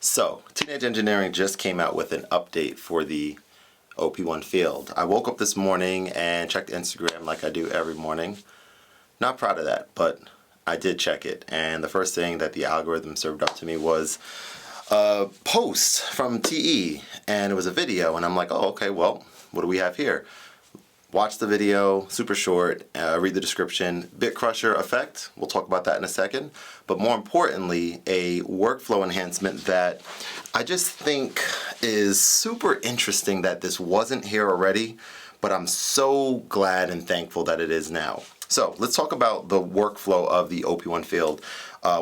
So, Teenage Engineering just came out with an update for the OP1 Field. I woke up this morning and checked Instagram like I do every morning. Not proud of that, but I did check it. And the first thing that the algorithm served up to me was a post from TE, and it was a video, and I'm like, oh, okay, well, what do we have here? Watch the video, super short, read the description. BitCrusher effect, we'll talk about that in a second. But more importantly, a workflow enhancement that I just think is super interesting that this wasn't here already, but I'm so glad and thankful that it is now. So let's talk about the workflow of the OP1 Field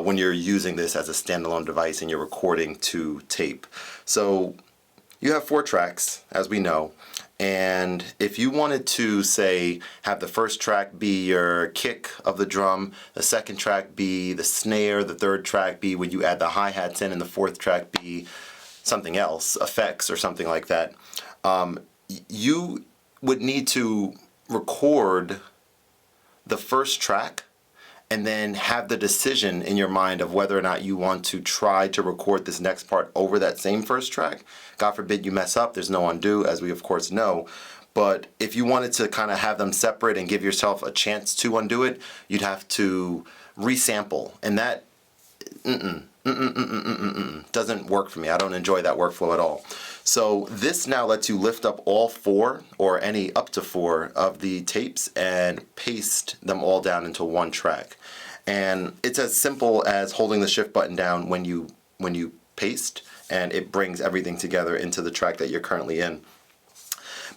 when you're using this as a standalone device and you're recording to tape. So you have 4 tracks, as we know. And if you wanted to, say, have the first track be your kick of the drum, the second track be the snare, the third track be when you add the hi-hats in, and the fourth track be something else, effects or something like that, you would need to record the first track and then have the decision in your mind of whether or not you want to try to record this next part over that same first track. God forbid you mess up, there's no undo, as we of course know. But if you wanted to kind of have them separate and give yourself a chance to undo it, you'd have to resample. And that doesn't work for me. I don't enjoy that workflow at all. So this now lets you lift up all 4 or any up to 4 of the tapes and paste them all down into one track. And it's as simple as holding the shift button down when you paste, and it brings everything together into the track that you're currently in.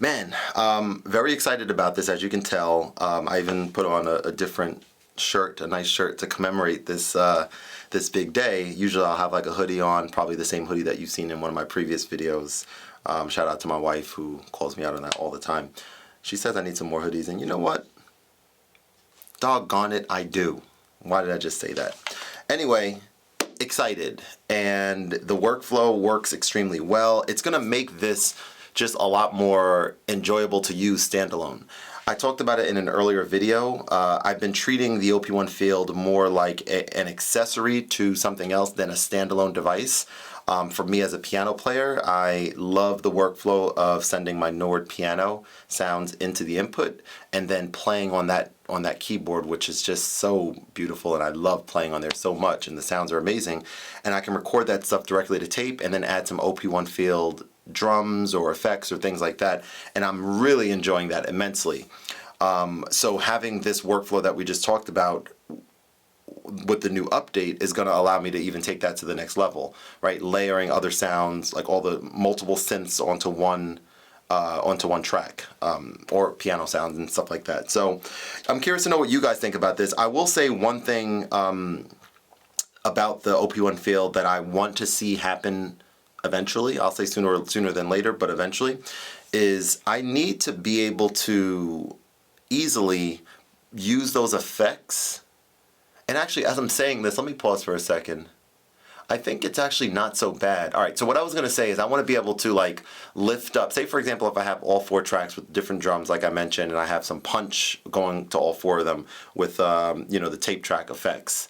Man, very excited about this, as you can tell. I even put on a different shirt, a nice shirt to commemorate this this big day. Usually I'll have like a hoodie on, probably the same hoodie that you've seen in one of my previous videos. Shout out to my wife who calls me out on that all the time. She says I need some more hoodies, and you know what? Doggone it, I do. Why did I just say that? Anyway, excited, and the workflow works extremely well. It's gonna make this just a lot more enjoyable to use standalone. I talked about it in an earlier video. I've been treating the OP1 Field more like an accessory to something else than a standalone device. For me as a piano player, I love the workflow of sending my Nord piano sounds into the input and then playing on that keyboard, which is just so beautiful, and I love playing on there so much, and the sounds are amazing. And I can record that stuff directly to tape and then add some OP1 Field drums or effects or things like that, and I'm really enjoying that immensely. So having this workflow that we just talked about with the new update is going to allow me to even take that to the next level, right? Layering other sounds, like all the multiple synths onto one track, or piano sounds and stuff like that. So I'm curious to know what you guys think about this. I will say one thing about the OP1 Field that I want to see happen eventually, I'll say sooner than later, but eventually, is I need to be able to easily use those effects. And actually, as I'm saying this, let me pause for a second. I think it's actually not so bad. All right, so what I was going to say is I want to be able to like lift up, say for example, if I have all 4 tracks with different drums like I mentioned, and I have some punch going to all 4 of them with the tape track effects.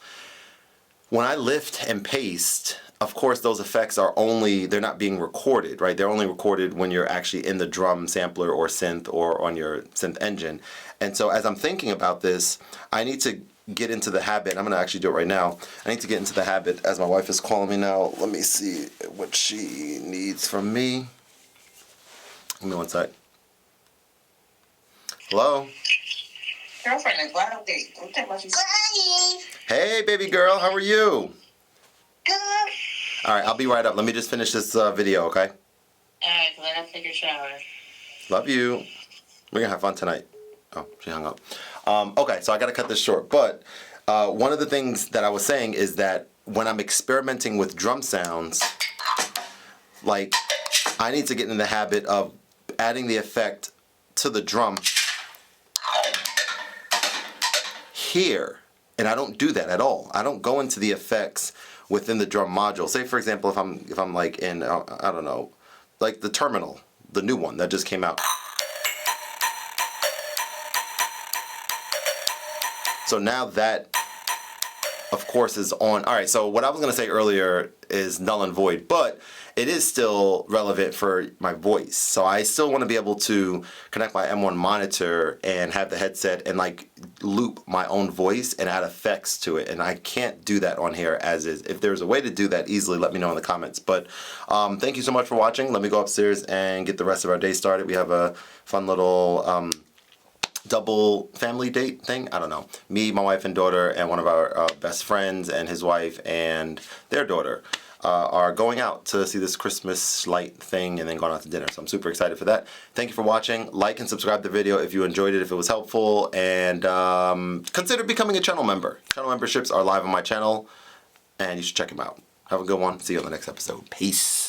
When I lift and paste, of course those effects are they're not being recorded, right? They're only recorded when you're actually in the drum sampler or synth or on your synth engine. And so as I'm thinking about this, I need to get into the habit. I'm going to actually do it right now. I need to get into the habit, as my wife is calling me now. Let me see what she needs from me. Give me one sec. Hello? Girlfriend is wide awake. Don't take what you say. Hey, baby girl, how are you? Good. All right, I'll be right up. Let me just finish this video, okay? Alright, let us take a shower. Love you. We're going to have fun tonight. Oh, she hung up. Okay, so I got to cut this short. But one of the things that I was saying is that when I'm experimenting with drum sounds, like, I need to get in the habit of adding the effect to the drum here. And I don't do that at all. I don't go into the effects within the drum module. Say for example, if I'm like in I don't know, like the terminal, the new one that just came out. So now that of course, is on. All right, so what I was going to say earlier is null and void, but it is still relevant for my voice. So I still want to be able to connect my M1 monitor and have the headset and like loop my own voice and add effects to it. And I can't do that on here as is. If there's a way to do that easily, let me know in the comments. But thank you so much for watching. Let me go upstairs and get the rest of our day started. We have a fun little double family date thing. I don't know. Me, my wife and daughter, and one of our best friends and his wife and their daughter are going out to see this Christmas light thing and then going out to dinner. So I'm super excited for that. Thank you for watching. Like and subscribe to the video if you enjoyed it, if it was helpful, and consider becoming a channel member. Channel memberships are live on my channel, and you should check them out. Have a good one. See you on the next episode. Peace.